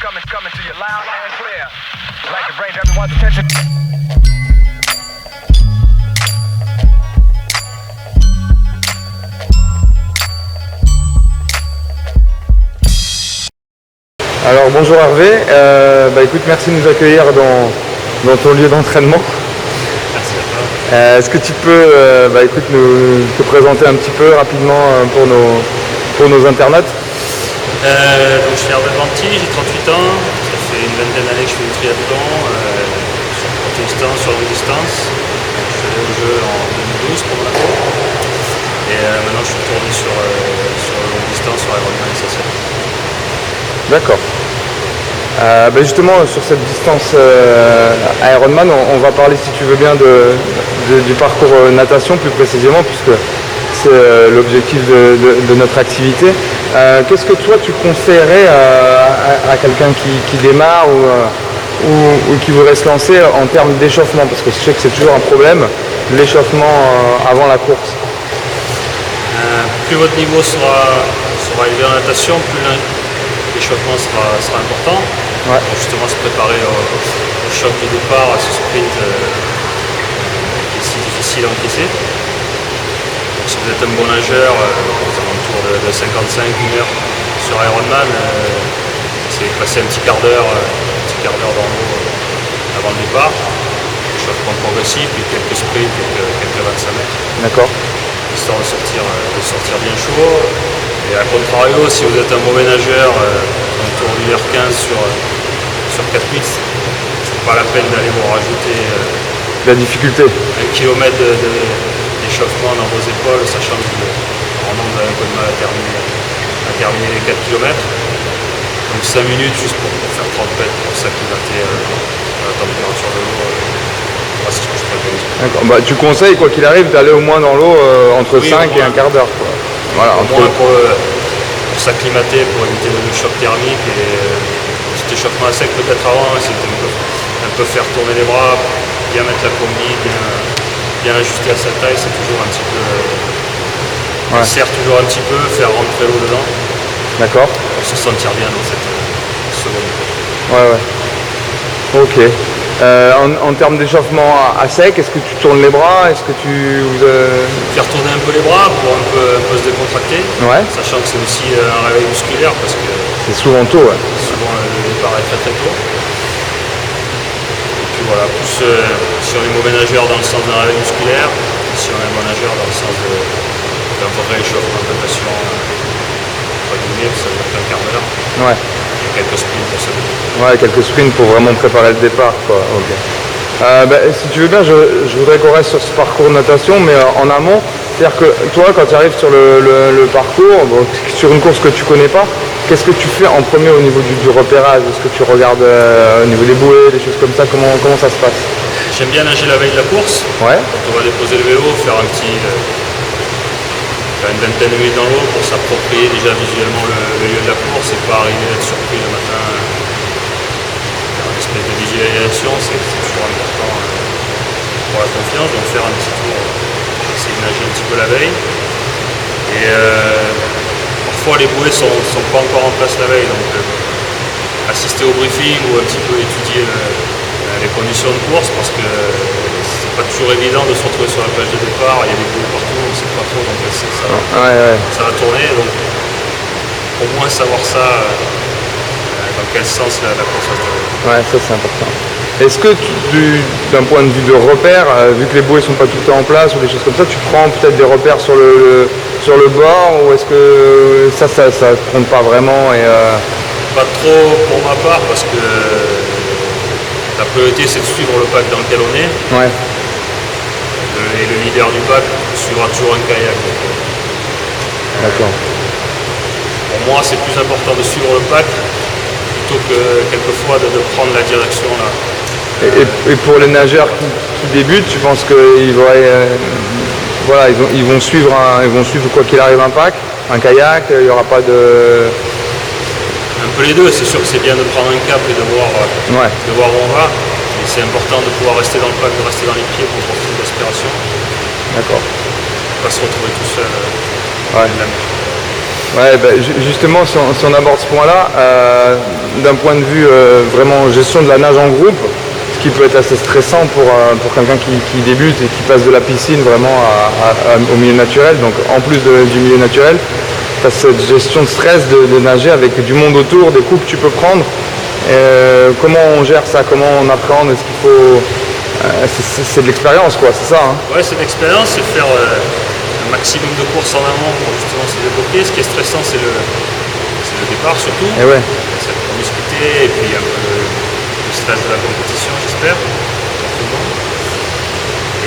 coming to you loud and clear. I'd like to bring everyone's attention. Alors bonjour Hervé, écoute, merci de nous accueillir dans ton lieu d'entraînement. Merci à toi. Est-ce que tu peux te présenter un petit peu rapidement pour nos internautes? Donc je suis Hervé Banti, j'ai 38 ans, ça fait une vingtaine d'années que je fais du triathlon, sur courte distance, sur longue distance. Je suis allé au jeu en 2012 pour Monaco. Et maintenant je suis tourné sur longue distance, sur Ironman essentiel. D'accord. Justement sur cette distance Ironman, on va parler si tu veux bien du parcours natation plus précisément puisque c'est l'objectif de notre activité. Qu'est-ce que toi tu conseillerais à quelqu'un qui démarre ou qui voudrait se lancer en termes d'échauffement? Parce que je sais que c'est toujours un problème, l'échauffement avant la course. Plus votre niveau sera élevé en natation, plus l'échauffement sera important. Ouais. Pour justement se préparer au choc du départ, à ce sprint qui est si difficile à encaisser. Donc, si vous êtes un bon nageur, aux alentours de 55 heures sur Ironman, c'est passer un petit quart d'heure dans l'eau avant le départ. Échauffement progressif, puis quelques sprints, quelques 25 mètres. D'accord. Histoire de sortir bien chaud. Et à contrario, si vous êtes un mauvais nageur, autour d'une heure 15 sur 4 minutes, c'est pas la peine d'aller vous rajouter La difficulté. 1 kilomètre d'échauffement dans vos épaules, sachant que normalement vous avez un peu de mal à terminer les 4 km. Donc 5 minutes juste pour faire 30 mètres, pour s'acclimater à la température de l'eau. C'est ce que je préconise. D'accord. Tu conseilles quoi qu'il arrive d'aller au moins dans l'eau entre 5 et un quart d'heure. Voilà, au moins pour s'acclimater, pour éviter le choc thermique et petit échauffement à sec peut-être avant, c'est un peu faire tourner les bras, bien mettre la combi, bien ajuster à sa taille, c'est toujours un petit peu. On serre toujours un petit peu, faire rentrer l'eau dedans. D'accord. Pour se sentir bien dans cette seconde. Ouais. Ok. En termes d'échauffement à sec, est-ce que tu tournes les bras? Est-ce que tu... Faire tourner un peu les bras pour un peu se décontracter, sachant que c'est aussi un réveil musculaire parce que c'est souvent tôt. Ouais. Souvent le départ est très tôt. Et puis voilà, plus si on est mauvais nageur dans le sens d'un réveil musculaire, si on est bon nageur dans le sens d'un vrai échauffement de natation, ça veut dire qu'un quart d'heure. Ouais. Quelques sprints pour ça. Ouais, quelques sprints pour vraiment préparer le départ, quoi. Okay. Si tu veux bien, je voudrais qu'on reste sur ce parcours de natation, mais en amont. C'est-à-dire que toi, quand tu arrives sur le parcours, sur une course que tu connais pas, qu'est-ce que tu fais en premier au niveau du repérage? Est-ce que tu regardes au niveau des bouées, des choses comme ça? Comment ça se passe? J'aime bien nager la veille de la course. Ouais. Quand on va déposer le vélo, faire une vingtaine de minutes dans l'eau pour s'approprier déjà visuellement le lieu de la course et pas arriver à être surpris le matin. Une espèce de visualisation, c'est toujours important pour la confiance. Donc faire un petit tour, essayer de nager un petit peu la veille. Et parfois les bouées sont pas encore en place la veille, donc assister au briefing ou un petit peu étudier les conditions de course parce que c'est pas toujours évident de se retrouver sur la plage de départ, il y a des bouées partout, on ne sait pas trop dans quel sens ça va tourner, donc au moins savoir ça, dans quel sens la course va tourner. Ouais, ça c'est important. Est-ce que d'un point de vue de repère, vu que les bouées sont pas tout le temps en place ou des choses comme ça, tu prends peut-être des repères sur le bord ou est-ce que ça compte pas vraiment Pas trop pour ma part parce que la priorité c'est de suivre le pack dans lequel on est. Ouais. Et le leader du pack suivra toujours un kayak. D'accord. Pour moi c'est plus important de suivre le pack plutôt que quelquefois de prendre la direction là. Et pour les nageurs qui débutent, tu penses qu'ils ils vont suivre quoi qu'il arrive un pack, un kayak, il n'y aura pas de... Un peu les deux, c'est sûr que c'est bien de prendre un cap et de voir où on va. Mais c'est important de pouvoir rester dans le pack, de rester dans les pieds pour profiter de l'aspiration. D'accord. Pas se retrouver tout seul. Ouais, bah, justement, si on aborde ce point-là, d'un point de vue vraiment gestion de la nage en groupe, ce qui peut être assez stressant pour quelqu'un qui débute et qui passe de la piscine vraiment au milieu naturel. Donc en plus du milieu naturel, tu as cette gestion de stress de nager avec du monde autour, des coups que tu peux prendre. Comment on gère ça? Comment on appréhende? Est-ce qu'il faut... c'est de l'expérience, quoi, c'est ça, hein? Ouais, c'est l'expérience, c'est faire un maximum de courses en amont pour justement se débloquer. Ce qui est stressant, c'est le départ surtout. Et ouais. C'est la promiscuité et puis un peu le stress de la compétition, j'espère, pour tout le monde.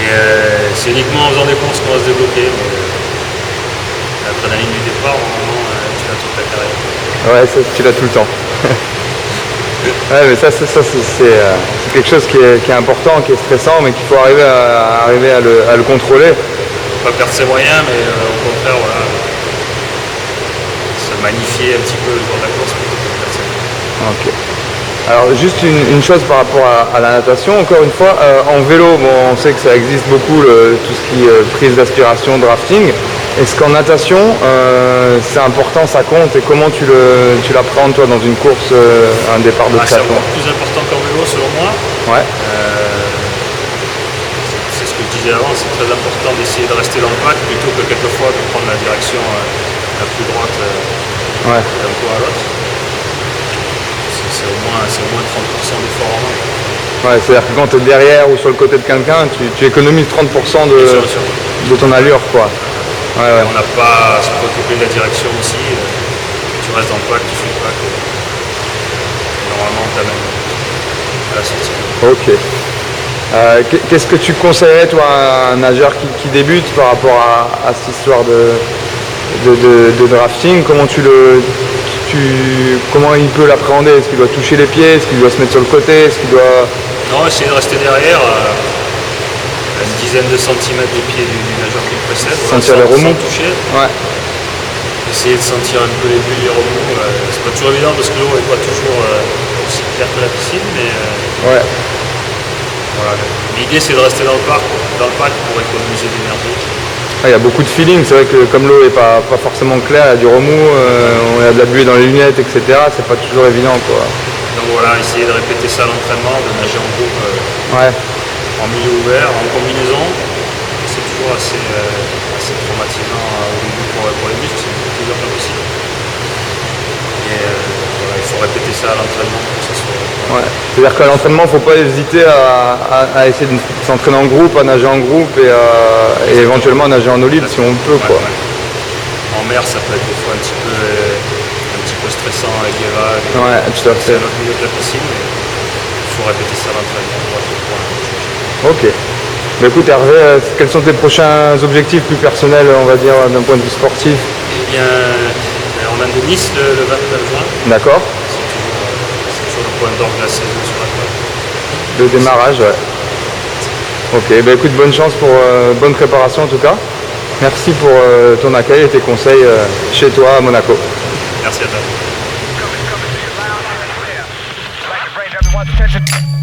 Et c'est uniquement en faisant des courses qu'on va se débloquer. Mais l'adrénaline du départ, normalement, tu l'as toute ta carrière. Ouais, ça, tu l'as tout le temps. Ouais, mais ça c'est quelque chose qui est important, qui est stressant, mais qu'il faut arriver à le contrôler. Pas perdre ses moyens, mais au contraire, voilà, se magnifier un petit peu le jour de la course plutôt que de perdre ses moyens. Ok. Alors juste une chose par rapport à la natation, encore une fois, en vélo, bon, on sait que ça existe beaucoup, tout ce qui est prise d'aspiration, drafting. Est-ce qu'en natation, c'est important, ça compte, et comment tu l'appréhendes toi dans une course, un départ de C'est triathlon? encore plus important qu'en vélo selon moi. Ouais. C'est ce que je disais avant, c'est très important d'essayer de rester dans le pack plutôt que quelquefois de prendre la direction la plus droite Ouais. d'un coup à l'autre. C'est au moins 30% d'effort en main. Ouais, c'est-à-dire que quand tu es derrière ou sur le côté de quelqu'un, tu économises 30% de ton allure, quoi. Ouais, ouais. On n'a pas à se préoccuper de la direction aussi. Tu restes dans le pack, tu suis le pack. Normalement, tu amènes à la sortie. Ok. Qu'est-ce que tu conseillerais, toi, à un nageur qui débute par rapport à cette histoire de drafting? Comment comment il peut l'appréhender? Est-ce qu'il doit toucher les pieds? Est-ce qu'il doit se mettre sur le côté? Est-ce qu'il doit... Non, essayer de rester derrière, à une dizaine de centimètres des pieds du nageur qui le précède. Sentir les remous. Sans toucher. Ouais. Essayer de sentir un peu les bulles, les remous. C'est pas toujours évident parce que l'eau n'est pas toujours aussi claire que la piscine, mais Ouais. voilà. L'idée c'est de rester dans le pack pour économiser de l'énergie. Il y a beaucoup de feeling, c'est vrai que comme l'eau n'est pas forcément claire, il y a du remous, il y a de la buée dans les lunettes, etc. C'est pas toujours évident, quoi. Donc voilà, essayer de répéter ça à l'entraînement, de nager en groupe Ouais. en milieu ouvert, en combinaison. C'est toujours assez traumatisant au début pour les muscles, c'est beaucoup plus dur que possible. Et voilà, il faut répéter ça à l'entraînement pour que ça soit... Ouais. C'est-à-dire qu'à l'entraînement, il ne faut pas hésiter à essayer de s'entraîner en groupe, à nager en groupe et éventuellement à nager en eau libre si on peut, quoi. Ouais. En mer, ça peut être des fois un petit peu stressant avec les vagues. Ouais, tout à C'est fait. un autre milieu de la piscine, mais il faut répéter ça à l'entraînement pour être au point. Ok. Bah, écoute Hervé, quels sont tes prochains objectifs plus personnels, on va dire, d'un point de vue sportif? Eh bien, on a de Nice le 29 juin. D'accord. C'est toujours le point d'orgue de la saison sur la côte. Le démarrage, ouais. Ok, bah écoute, bonne chance pour bonne préparation en tout cas. Merci pour ton accueil et tes conseils chez toi à Monaco. Merci à toi. Coming to you loud and clear. I'd like to bring everyone's attention.